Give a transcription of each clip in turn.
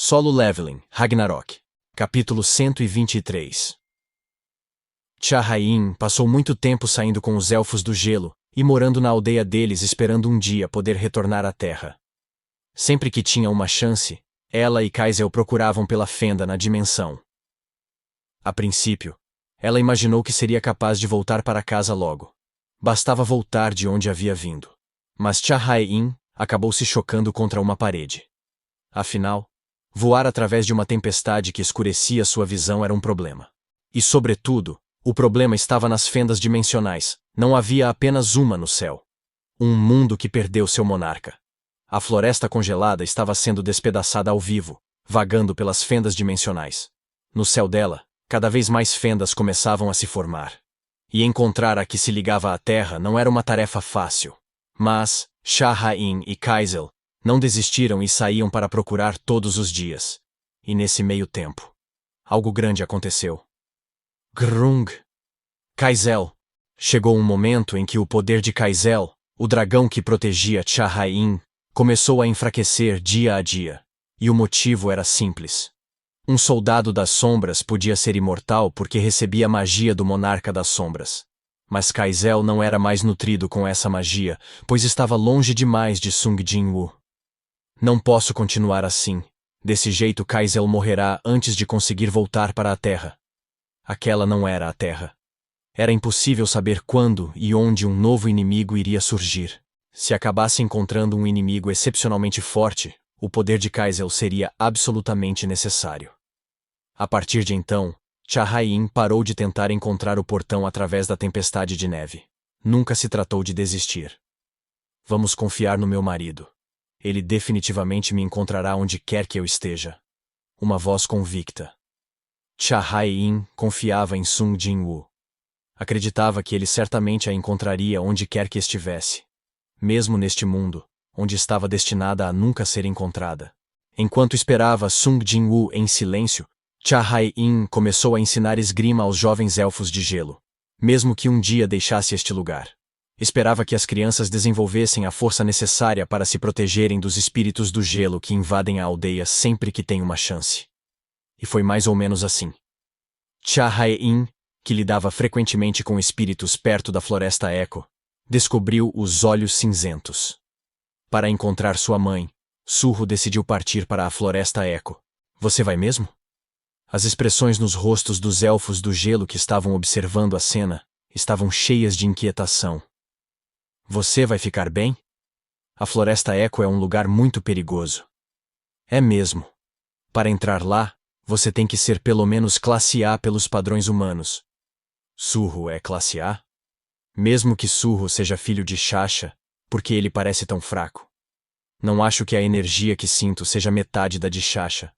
Solo Leveling, Ragnarok. Capítulo 123. Cha-Hai-In passou muito tempo saindo com os Elfos do Gelo e morando na aldeia deles esperando um dia poder retornar à Terra. Sempre que tinha uma chance, ela e Kaisel procuravam pela fenda na dimensão. A princípio, ela imaginou que seria capaz de voltar para casa logo. Bastava voltar de onde havia vindo. Mas Cha-Hai-In acabou se chocando contra uma parede. Afinal, voar através de uma tempestade que escurecia sua visão era um problema. E, sobretudo, o problema estava nas fendas dimensionais. Não havia apenas uma no céu. Um mundo que perdeu seu monarca. A floresta congelada estava sendo despedaçada ao vivo, vagando pelas fendas dimensionais. No céu dela, cada vez mais fendas começavam a se formar. E encontrar a que se ligava à Terra não era uma tarefa fácil. Mas Cha-Hai-In e Kaisel não desistiram e saíam para procurar todos os dias. E nesse meio tempo, algo grande aconteceu. Grung! Kaisel! Chegou um momento em que o poder de Kaisel, o dragão que protegia Cha-Hai-In, começou a enfraquecer dia a dia. E o motivo era simples. Um soldado das sombras podia ser imortal porque recebia a magia do monarca das sombras. Mas Kaisel não era mais nutrido com essa magia, pois estava longe demais de Sung Jin-woo. Não posso continuar assim. Desse jeito Kaisel morrerá antes de conseguir voltar para a Terra. Aquela não era a Terra. Era impossível saber quando e onde um novo inimigo iria surgir. Se acabasse encontrando um inimigo excepcionalmente forte, o poder de Kaisel seria absolutamente necessário. A partir de então, Cha-Hai-In parou de tentar encontrar o portão através da tempestade de neve. Nunca se tratou de desistir. Vamos confiar no meu marido. Ele definitivamente me encontrará onde quer que eu esteja. Uma voz convicta. Cha-Hai-In confiava em Sung Jin-woo. Acreditava que ele certamente a encontraria onde quer que estivesse. Mesmo neste mundo, onde estava destinada a nunca ser encontrada. Enquanto esperava Sung Jin-woo em silêncio, Cha-Hai-In começou a ensinar esgrima aos jovens elfos de gelo. Mesmo que um dia deixasse este lugar. Esperava que as crianças desenvolvessem a força necessária para se protegerem dos espíritos do gelo que invadem a aldeia sempre que têm uma chance. E foi mais ou menos assim. Cha-Hai-In, que lidava frequentemente com espíritos perto da Floresta Eco, descobriu os Olhos Cinzentos. Para encontrar sua mãe, Surro decidiu partir para a Floresta Eco. Você vai mesmo? As expressões nos rostos dos elfos do gelo que estavam observando a cena estavam cheias de inquietação. Você vai ficar bem? A Floresta Eco é um lugar muito perigoso. É mesmo. Para entrar lá, você tem que ser pelo menos classe A pelos padrões humanos. Surro é classe A? Mesmo que Surro seja filho de Shasha, porque ele parece tão fraco. Não acho que a energia que sinto seja metade da de Shasha.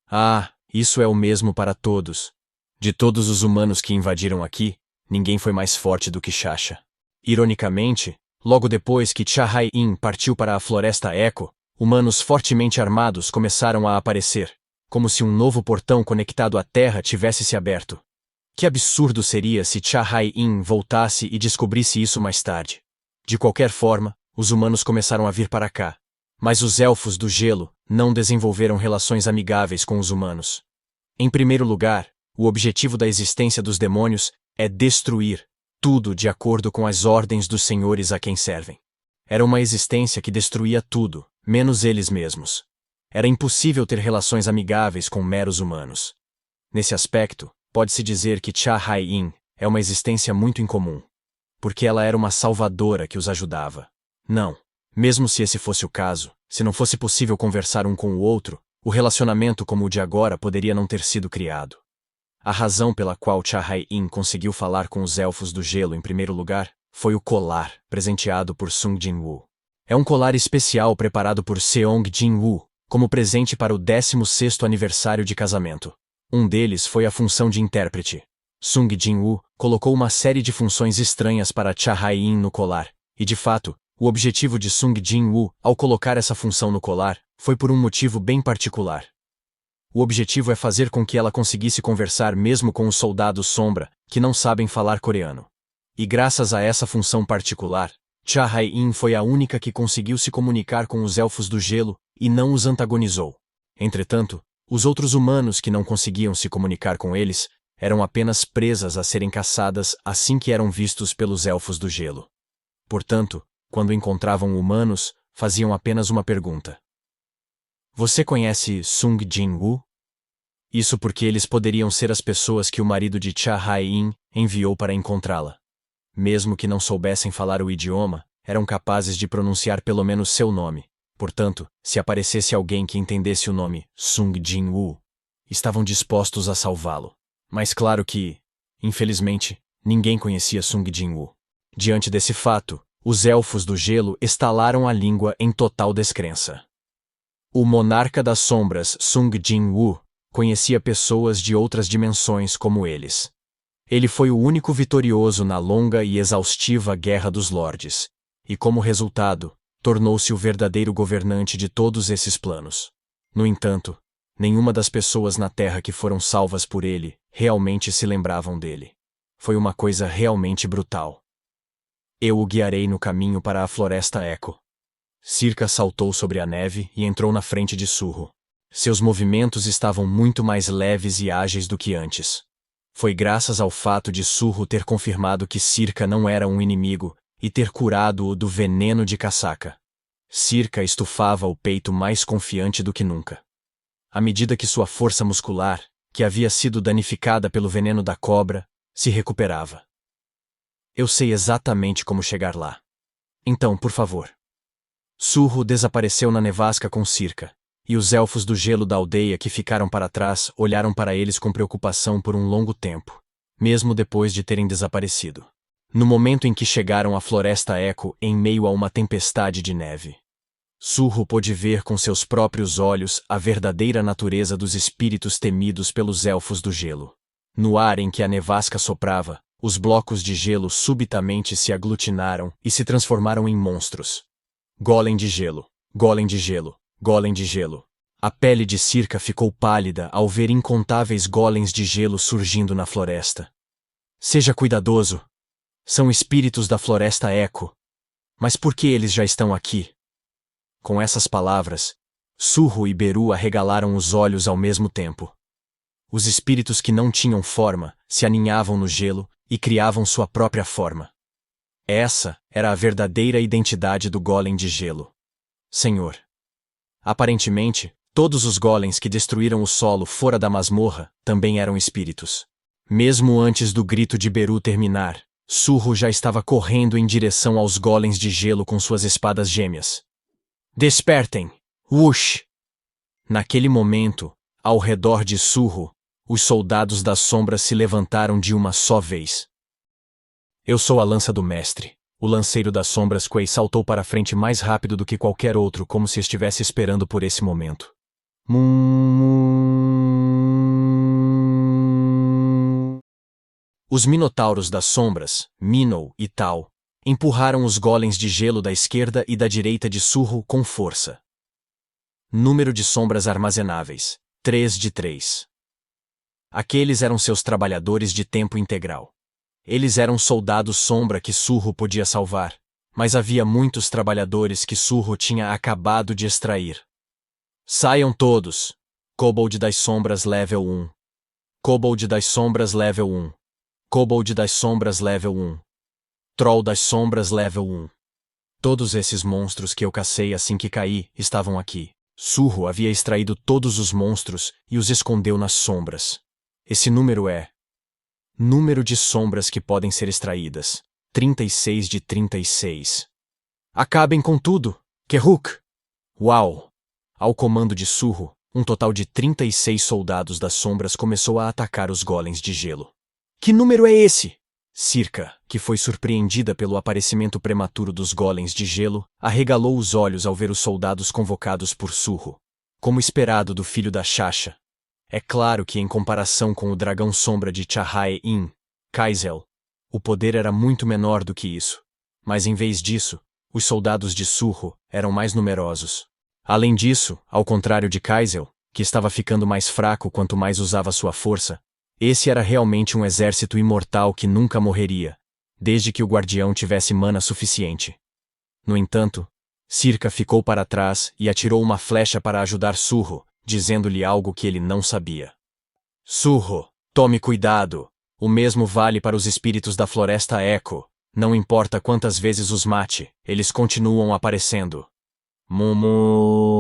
Ah, isso é o mesmo para todos. De todos os humanos que invadiram aqui, ninguém foi mais forte do que Shasha. Ironicamente, logo depois que Cha-Hai-In partiu para a Floresta Eco, humanos fortemente armados começaram a aparecer, como se um novo portão conectado à Terra tivesse se aberto. Que absurdo seria se Cha-Hai-In voltasse e descobrisse isso mais tarde. De qualquer forma, os humanos começaram a vir para cá. Mas os elfos do gelo não desenvolveram relações amigáveis com os humanos. Em primeiro lugar, o objetivo da existência dos demônios é destruir tudo de acordo com as ordens dos senhores a quem servem. Era uma existência que destruía tudo, menos eles mesmos. Era impossível ter relações amigáveis com meros humanos. Nesse aspecto, pode-se dizer que Cha-Hai-In é uma existência muito incomum. Porque ela era uma salvadora que os ajudava. Não. Mesmo se esse fosse o caso, se não fosse possível conversar um com o outro, o relacionamento como o de agora poderia não ter sido criado. A razão pela qual Cha-Hai-In conseguiu falar com os Elfos do Gelo em primeiro lugar foi o colar presenteado por Sung Jin-woo. É um colar especial preparado por Seong Jin-woo como presente para o 16º aniversário de casamento. Um deles foi a função de intérprete. Sung Jin-woo colocou uma série de funções estranhas para Cha-Hai-In no colar, e de fato, o objetivo de Sung Jin-woo ao colocar essa função no colar foi por um motivo bem particular. O objetivo é fazer com que ela conseguisse conversar mesmo com os soldados sombra, que não sabem falar coreano. E graças a essa função particular, Cha-Hai-In foi a única que conseguiu se comunicar com os Elfos do Gelo e não os antagonizou. Entretanto, os outros humanos que não conseguiam se comunicar com eles eram apenas presas a serem caçadas assim que eram vistos pelos elfos do gelo. Portanto, quando encontravam humanos, faziam apenas uma pergunta. Você conhece Sung Jin-woo? Isso porque eles poderiam ser as pessoas que o marido de Cha Hai-in enviou para encontrá-la. Mesmo que não soubessem falar o idioma, eram capazes de pronunciar pelo menos seu nome. Portanto, se aparecesse alguém que entendesse o nome Sung Jin-woo, estavam dispostos a salvá-lo. Mas claro que, infelizmente, ninguém conhecia Sung Jin-woo. Diante desse fato, os elfos do gelo estalaram a língua em total descrença. O monarca das sombras, Sung Jin-woo, conhecia pessoas de outras dimensões como eles. Ele foi o único vitorioso na longa e exaustiva Guerra dos Lordes, e como resultado, tornou-se o verdadeiro governante de todos esses planos. No entanto, nenhuma das pessoas na Terra que foram salvas por ele realmente se lembravam dele. Foi uma coisa realmente brutal. Eu o guiarei no caminho para a Floresta Eco. Circa saltou sobre a neve e entrou na frente de Surro. Seus movimentos estavam muito mais leves e ágeis do que antes. Foi graças ao fato de Surro ter confirmado que Circa não era um inimigo e ter curado-o do veneno de casaca. Circa estufava o peito mais confiante do que nunca. À medida que sua força muscular, que havia sido danificada pelo veneno da cobra, se recuperava. Eu sei exatamente como chegar lá. Então, por favor. Surro desapareceu na nevasca com Circa, e os elfos do gelo da aldeia que ficaram para trás olharam para eles com preocupação por um longo tempo, mesmo depois de terem desaparecido. No momento em que chegaram à Floresta Eco em meio a uma tempestade de neve, Surro pôde ver com seus próprios olhos a verdadeira natureza dos espíritos temidos pelos elfos do gelo. No ar em que a nevasca soprava, os blocos de gelo subitamente se aglutinaram e se transformaram em monstros. Golem de gelo, golem de gelo, golem de gelo. A pele de Circa ficou pálida ao ver incontáveis golems de gelo surgindo na floresta. Seja cuidadoso. São espíritos da Floresta Eco. Mas por que eles já estão aqui? Com essas palavras, Surro e Beru arregalaram os olhos ao mesmo tempo. Os espíritos que não tinham forma se aninhavam no gelo e criavam sua própria forma. Essa era a verdadeira identidade do golem de gelo. Senhor. Aparentemente, todos os golems que destruíram o solo fora da masmorra também eram espíritos. Mesmo antes do grito de Beru terminar, Surro já estava correndo em direção aos golems de gelo com suas espadas gêmeas. Despertem! Whoosh! Naquele momento, ao redor de Surro, os soldados das sombras se levantaram de uma só vez. Eu sou a lança do mestre. O lanceiro das sombras Quei saltou para a frente mais rápido do que qualquer outro, como se estivesse esperando por esse momento. Os minotauros das sombras, Minnow e Tal, empurraram os golems de gelo da esquerda e da direita de Surro com força. Número de sombras armazenáveis, 3 de 3. Aqueles eram seus trabalhadores de tempo integral. Eles eram soldados sombra que Surro podia salvar, mas havia muitos trabalhadores que Surro tinha acabado de extrair. Saiam todos! Kobold das Sombras Level 1. Kobold das Sombras Level 1. Kobold das Sombras Level 1. Troll das Sombras Level 1. Todos esses monstros que eu cacei assim que caí estavam aqui. Surro havia extraído todos os monstros e os escondeu nas sombras. Esse número é... Número de sombras que podem ser extraídas. 36 de 36. Acabem com tudo! Kerruk! Uau! Ao comando de Surro, um total de 36 soldados das sombras começou a atacar os golems de gelo. Que número é esse? Circa, que foi surpreendida pelo aparecimento prematuro dos golems de gelo, arregalou os olhos ao ver os soldados convocados por Surro. Como esperado do filho da Shasha. É claro que em comparação com o dragão sombra de Chahae-in, Kaizel, o poder era muito menor do que isso. Mas em vez disso, os soldados de Surro eram mais numerosos. Além disso, ao contrário de Kaizel, que estava ficando mais fraco quanto mais usava sua força, esse era realmente um exército imortal que nunca morreria, desde que o guardião tivesse mana suficiente. No entanto, Circa ficou para trás e atirou uma flecha para ajudar Surro, dizendo-lhe algo que ele não sabia. Surro, tome cuidado. O mesmo vale para os espíritos da floresta Echo. Não importa quantas vezes os mate, eles continuam aparecendo. Mumu.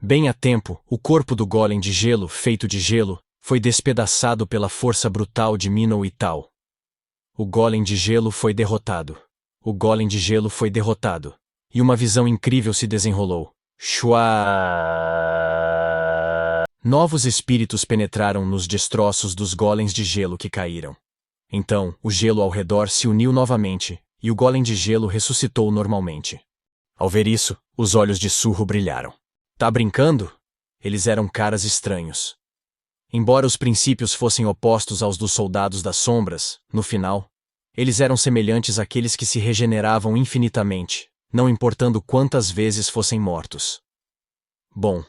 Bem a tempo, o corpo do golem de gelo, feito de gelo, foi despedaçado pela força brutal de Minnow e Tal. O golem de gelo foi derrotado. O golem de gelo foi derrotado. E uma visão incrível se desenrolou. Shua! Novos espíritos penetraram nos destroços dos golems de gelo que caíram. Então, o gelo ao redor se uniu novamente, e o golem de gelo ressuscitou normalmente. Ao ver isso, os olhos de Surro brilharam. Tá brincando? Eles eram caras estranhos. Embora os princípios fossem opostos aos dos soldados das sombras, no final, eles eram semelhantes àqueles que se regeneravam infinitamente, não importando quantas vezes fossem mortos. Bom.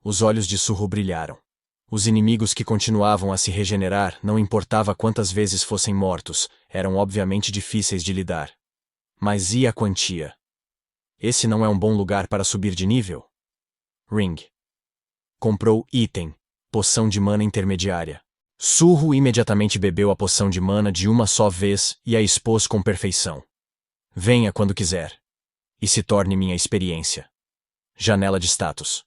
Os olhos de Surro brilharam. Os inimigos que continuavam a se regenerar, não importava quantas vezes fossem mortos, eram obviamente difíceis de lidar. Mas e a quantia? Esse não é um bom lugar para subir de nível? Ring. Comprou item. Poção de mana intermediária. Surro imediatamente bebeu a poção de mana de uma só vez e a expôs com perfeição. Venha quando quiser. E se torne minha experiência. Janela de status.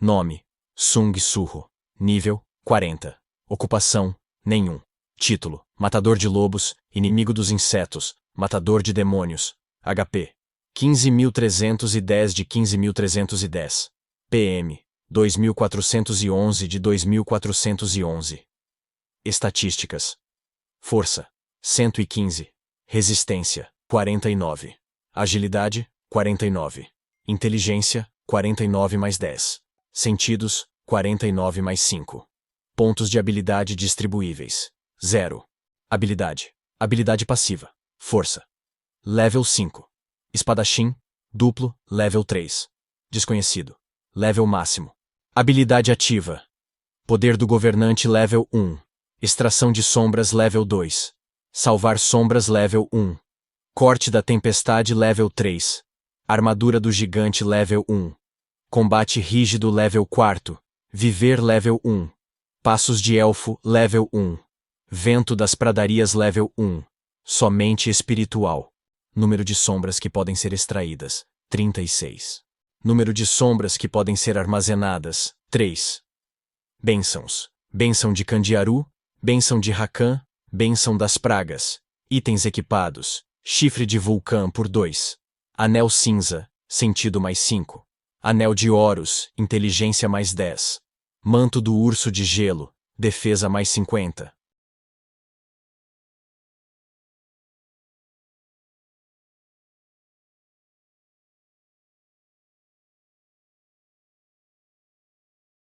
Nome: Sung Surro. Nível: 40. Ocupação: nenhum. Título: Matador de lobos, inimigo dos insetos, matador de demônios. HP: 15.310 de 15.310. PM: 2.411 de 2.411. Estatísticas: Força: 115. Resistência: 49. Agilidade: 49. Inteligência: 49 mais 10. Sentidos: 49 mais 5. Pontos de habilidade distribuíveis: 0. Habilidade: Habilidade passiva. Força. Level 5. Espadachim, duplo, level 3. Desconhecido. Level máximo. Habilidade ativa. Poder do governante level 1. Extração de sombras level 2. Salvar sombras level 1. Corte da tempestade level 3. Armadura do gigante level 1. Combate rígido level 4. Viver level 1. Passos de elfo level 1. Vento das pradarias level 1. Somente espiritual. Número de sombras que podem ser extraídas: 36. Número de sombras que podem ser armazenadas: 3. Bênçãos: Bênção de Candiaru, Bênção de Rakan, Bênção das pragas. Itens equipados: Chifre de vulcã por 2. Anel cinza, sentido mais 5. Anel de Horus, inteligência mais 10. Manto do urso de gelo, defesa mais 50.